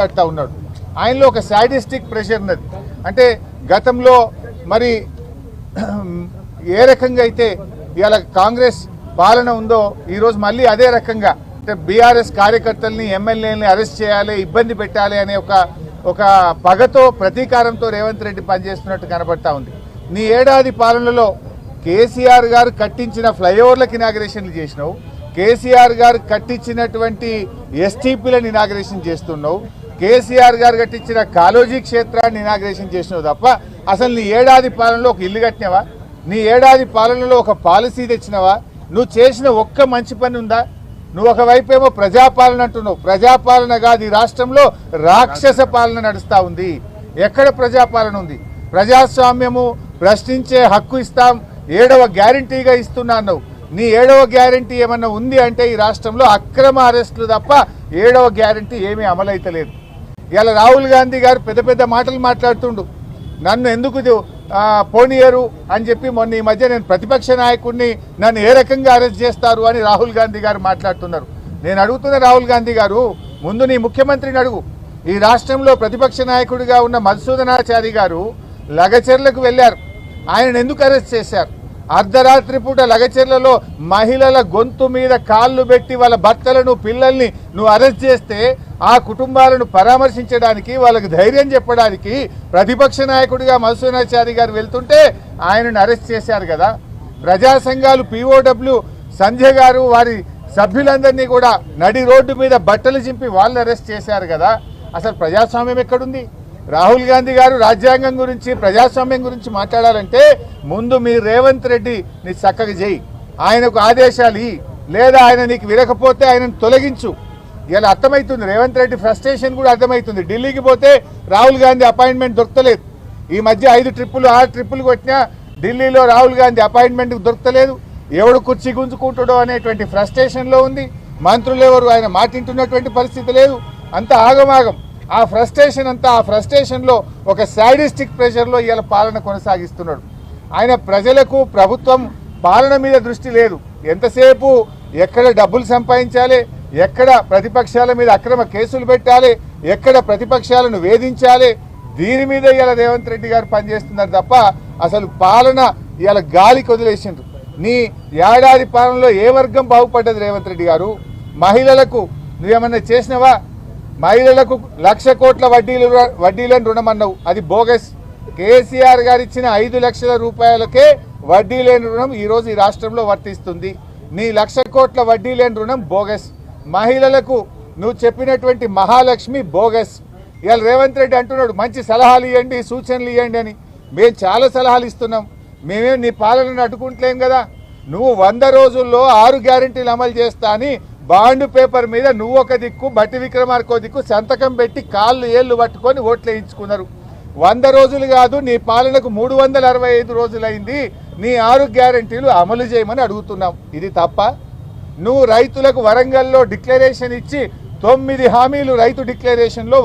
మాట్లాడుతూ ఉన్నాడు. ఆయనలో ఒక సాడిస్టిక్ ప్రెషర్ ఉన్నది. అంటే గతంలో మరి ఏ రకంగా అయితే ఇవాళ కాంగ్రెస్ పాలన ఉందో ఈరోజు మళ్ళీ అదే రకంగా అంటే బీఆర్ఎస్ కార్యకర్తల్ని ఎమ్మెల్యేలని అరెస్ట్ చేయాలి, ఇబ్బంది పెట్టాలి అనే ఒక పగతో ప్రతీకారంతో రేవంత్ రెడ్డి పనిచేస్తున్నట్టు కనబడతా ఉంది. నీ ఏడాది పాలనలో కేసీఆర్ గారు కట్టించిన ఫ్లైఓవర్లకు ఇనాగరేషన్లు చేసినావు, కేసీఆర్ గారు కట్టించినటువంటి ఎస్టీపీలను ఇనాగరేషన్ చేస్తున్నావు, కేసీఆర్ గారు కట్టించిన కాలోజీ క్షేత్రాన్ని ఇనాగరేషన్ చేసినావు తప్ప అసలు నీ ఏడాది పాలనలో ఒక ఇల్లు కట్టినవా? నీ ఏడాది పాలనలో ఒక పాలసీ తెచ్చినవా? నువ్వు చేసిన ఒక్క మంచి పని ఉందా? నువ్వు ఒకవైపు ఏమో ప్రజాపాలన అంటున్నావు. ప్రజాపాలన కాదు, ఈ రాష్ట్రంలో రాక్షస పాలన నడుస్తూ ఉంది. ఎక్కడ ప్రజాపాలన ఉంది? ప్రజాస్వామ్యము ప్రశ్నించే హక్కు ఇస్తాం, 7వ గ్యారంటీగా ఇస్తున్నా అన్నావు. నీ 7వ గ్యారంటీ ఏమన్నా ఉంది అంటే ఈ రాష్ట్రంలో అక్రమ అరెస్టులు తప్ప 7వ గ్యారంటీ ఏమీ అమలైతలేదు. ఇలా రాహుల్ గాంధీ గారు పెద్ద పెద్ద మాటలు మాట్లాడుతుండు. నన్ను ఎందుకు పోనీయరు అని చెప్పి మొన్న ఈ మధ్య నేను ప్రతిపక్ష నాయకుడిని నన్ను ఏ రకంగా అరెస్ట్ చేస్తారు అని రాహుల్ గాంధీ గారు మాట్లాడుతున్నారు. నేను అడుగుతున్న రాహుల్ గాంధీ గారు, ముందు నీ ముఖ్యమంత్రిని అడుగు. ఈ రాష్ట్రంలో ప్రతిపక్ష నాయకుడిగా ఉన్న మధుసూదనాచారి గారు లగచెర్లకు వెళ్ళారు. ఆయనను ఎందుకు అరెస్ట్ చేశారు? అర్ధరాత్రి పూట లగచెర్లలో మహిళల గొంతు మీద కాళ్ళు పెట్టి వాళ్ళ భర్తలను పిల్లల్ని నువ్వు అరెస్ట్ చేస్తే ఆ కుటుంబాలను పరామర్శించడానికి, వాళ్ళకి ధైర్యం చెప్పడానికి ప్రతిపక్ష నాయకుడిగా మధుసూదనాచారి గారు వెళ్తుంటే ఆయనను అరెస్ట్ చేశారు కదా. ప్రజా సంఘాలు POW సంజయ్ గారు వారి సభ్యులందరినీ కూడా నడి రోడ్డు మీద బట్టలు చింపి వాళ్ళు అరెస్ట్ చేశారు కదా. అసలు ప్రజాస్వామ్యం ఎక్కడుంది? రాహుల్ గాంధీ గారు రాజ్యాంగం గురించి, ప్రజాస్వామ్యం గురించి మాట్లాడాలంటే ముందు మీరు రేవంత్ రెడ్డి నీ చక్కగా చేయి, ఆయనకు ఆదేశాలు ఇయ్యి, లేదా ఆయన నీకు వినకపోతే ఆయనను తొలగించు. ఇలా అర్థమవుతుంది. రేవంత్ రెడ్డి ఫ్రస్ట్రేషన్ కూడా అర్థమవుతుంది. ఢిల్లీకి పోతే రాహుల్ గాంధీ అపాయింట్మెంట్ దొరకలేదు. ఈ మధ్య 5 ట్రిప్పులు 6 ట్రిప్పులు కొట్టినా ఢిల్లీలో రాహుల్ గాంధీ అపాయింట్మెంట్ దొరకలేదు. ఎవడు కుర్చీ గుంజుకుంటాడో అనేటువంటి ఫ్రస్ట్రేషన్లో ఉంది. మంత్రులు ఎవరు ఆయన మాటింటున్నటువంటి పరిస్థితి లేదు. అంతా ఆగమాగం. ఆ ఫ్రస్ట్రేషన్లో ఒక సాడిస్టిక్ ప్రెషర్లో ఇవాళ పాలన కొనసాగిస్తున్నాడు. ఆయన ప్రజలకు, ప్రభుత్వం పాలన మీద దృష్టి లేదు. ఎంతసేపు ఎక్కడ డబ్బులు సంపాదించాలి, ఎక్కడ ప్రతిపక్షాల మీద అక్రమ కేసులు పెట్టాలి, ఎక్కడ ప్రతిపక్షాలను వేధించాలి, దీని మీద ఇవాళ రేవంత్ రెడ్డి గారు పనిచేస్తున్నారు తప్ప అసలు పాలన ఇవాళ గాలికి వదిలేసిండ్రు. నీ ఏడాది పాలనలో ఏ వర్గం బాగుపడ్డది రేవంత్ రెడ్డి గారు? మహిళలకు నువ్వేమన్నా చేసినవా? మహిళలకు 1,00,000 కోట్ల వడ్డీలను రుణమన్నావు, అది బోగస్. కేసీఆర్ గారు ఇచ్చిన 5 లక్షల రూపాయలకే వడ్డీ లేని రుణం ఈరోజు ఈ రాష్ట్రంలో వర్తిస్తుంది. నీ 1,00,000 కోట్ల వడ్డీ లేని రుణం బోగస్. మహిళలకు నువ్వు చెప్పినటువంటి మహాలక్ష్మి బోగస్. ఇవాళ రేవంత్ రెడ్డి అంటున్నాడు మంచి సలహాలు ఇవ్వండి, సూచనలు ఇవ్వండి అని. మేము చాలా సలహాలు ఇస్తున్నాం, మేమేం నీ పాలనను అడ్డుకుంటలేం కదా. నువ్వు 100 రోజుల్లో 6 గ్యారెంటీలు అమలు చేస్తా అని బాండ్ పేపర్ మీద నువ్వు ఒక దిక్కు, బట్టి విక్రమార్కో దిక్కు సంతకం పెట్టి కాళ్ళు ఏళ్ళు పట్టుకొని ఓట్లు వేయించుకున్నారు. 100 రోజులు కాదు, నీ పాలనకు 365 రోజులైంది. నీ 6 గ్యారెంటీలు అమలు చేయమని అడుగుతున్నాం. ఇది తప్ప? నువ్వు రైతులకు వరంగల్లో డిక్లరేషన్ ఇచ్చి 9 హామీలు రైతు డిక్లరేషన్లో